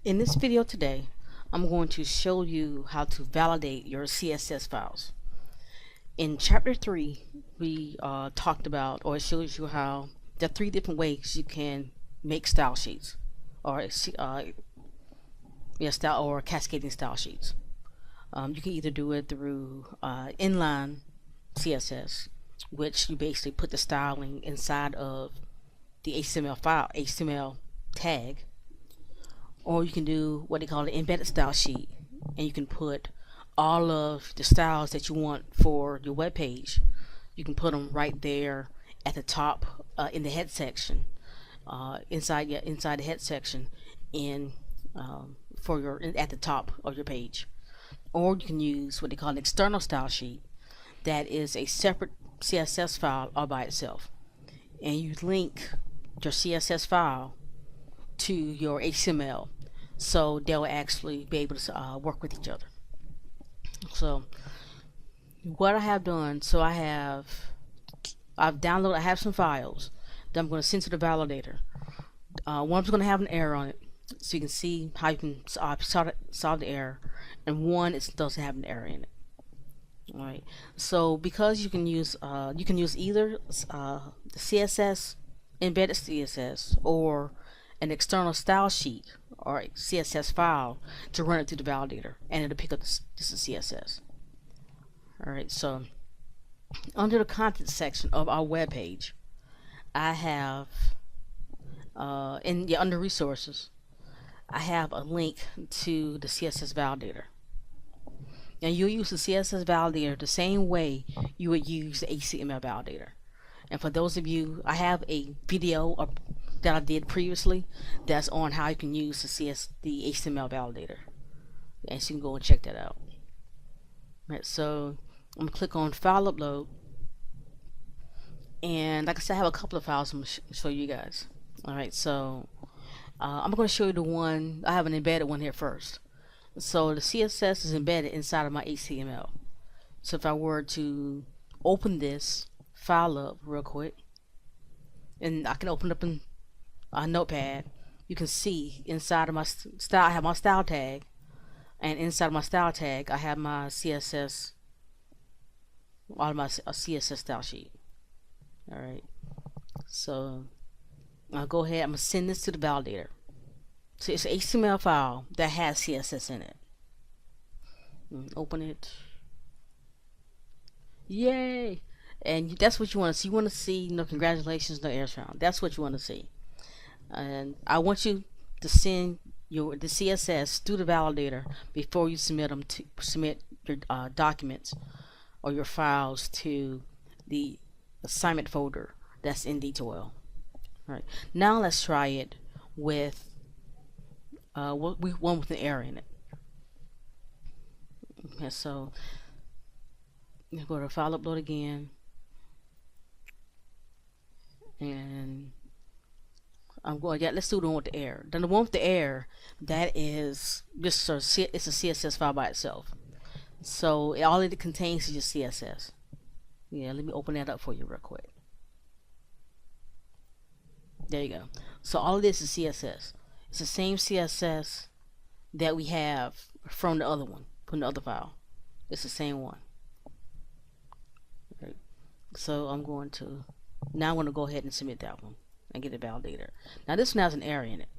In this video today, I'm going to show you how to validate your CSS files. In chapter 3, we talked about, or it shows you how there are 3 different ways you can make style sheets, or style or cascading style sheets. You can either do it through inline CSS, which you basically put the styling inside of the HTML file, HTML tag, or you can do what they call an embedded style sheet, and you can put all of the styles that you want for your web page. You can put them right there at the top in the head section, inside the head section, in for your at the top of your page. Or you can use what they call an external style sheet, that is a separate CSS file all by itself, and you link your CSS file to your HTML, so they'll actually be able to work with each other. So what I have done, I have some files that I'm going to send to the validator. One's going to have an error on it, so you can see how you can solve the error, and one doesn't have an error in it. Alright, so because you can use either the CSS, embedded CSS, or an external style sheet or a CSS file to run it through the validator, and it'll pick up just the CSS. Alright, so under the content section of our web page, I have under resources, I have a link to the CSS validator. And you'll use the CSS validator the same way you would use the HTML validator. And for those of you, I have a video that I did previously that's on how you can use the HTML validator, and so you can go and check that out. Right, so I'm gonna click on file upload, and like I said, I have a couple of files I'm gonna show you guys. Alright, so I'm going to show you the one, I have an embedded one here first. So the CSS is embedded inside of my HTML. So if I were to open this file up real quick, and I can open it up in a notepad, you can see inside of my style, I have my style tag, and inside of my style tag I have my CSS, all of my CSS style sheet. Alright, so I'll go ahead, I'm going to send this to the validator. So it's an HTML file that has CSS in it. Open it. Yay! And that's what you want to see. You want to see, congratulations, no errors found. That's what you want to see. And I want you to send the CSS through the validator before you submit your documents or your files to the assignment folder that's in D12. Alright, now let's try it with one with an error in it. Okay, so you go to file upload again, and let's do the one with the error. Then the one with the error, that is just it's a CSS file by itself. So all it contains is just CSS. Yeah, let me open that up for you real quick. There you go. So all of this is CSS. It's the same CSS that we have from the other one, from the other file. It's the same one. Right. So I'm going to go ahead and submit that one and get the validator. Now this one has an error in it.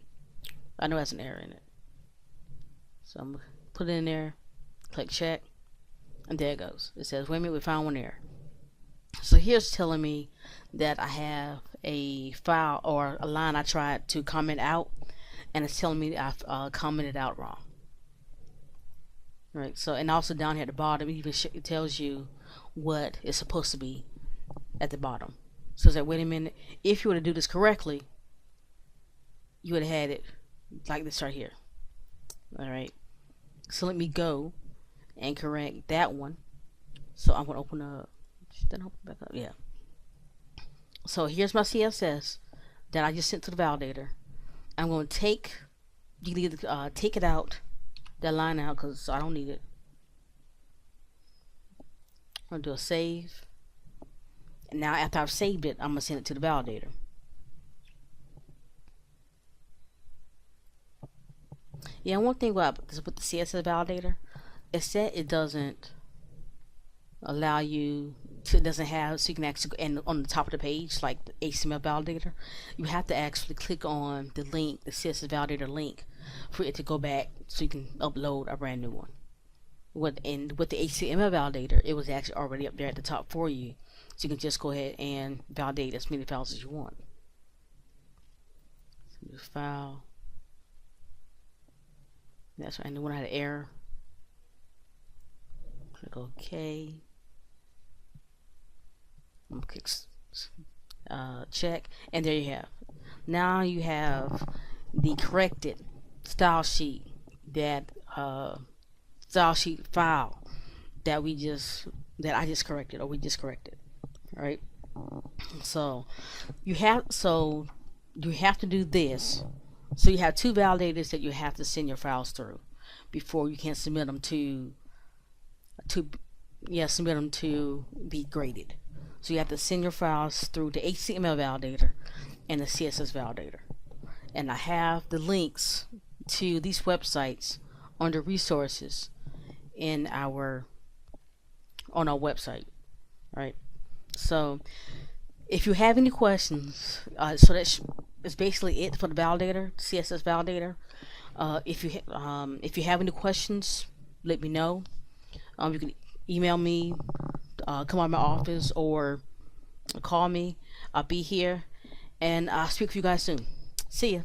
I know it has an error in it. So I'm going to put it in there, click check, and there it goes. It says, wait a minute, we found one error. So here's telling me that I have a file or a line I tried to comment out, and it's telling me that I've commented out wrong. Right. So, and also down here at the bottom, it tells you what is supposed to be at the bottom. So it's like, wait a minute, if you were to do this correctly, you would have had it like this right here. Alright, so let me go and correct that one. So I'm going to open up, then open back up, yeah. So here's my CSS that I just sent to the validator. I'm going to take it out, that line out, because I don't need it. I'm going to do a save. And now after I've saved it, I'm going to send it to the validator. Yeah, one thing about with the CSS validator is that it doesn't allow you to, it doesn't have, so you can actually go and on the top of the page like the HTML validator, you have to actually click on the link, the CSS validator link, for it to go back so you can upload a brand new one. With the HTML validator, it was actually already up there at the top for you, so you can just go ahead and validate as many files as you want. So new file. That's right. And the one had an error. Click OK. I'm gonna click check, and there you have. Now you have the corrected style sheet, that style sheet file that I just corrected, or we just corrected. All right. So you have to do this. So you have two validators that you have to send your files through before you can submit them to be graded. So you have to send your files through the HTML validator and the CSS validator. And I have the links to these websites under resources on our website. Right. So if you have any questions, so that's basically it for the validator, CSS validator. If you have any questions, let me know. You can email me, come by my office, or call me. I'll be here, and I'll speak with you guys soon. See ya.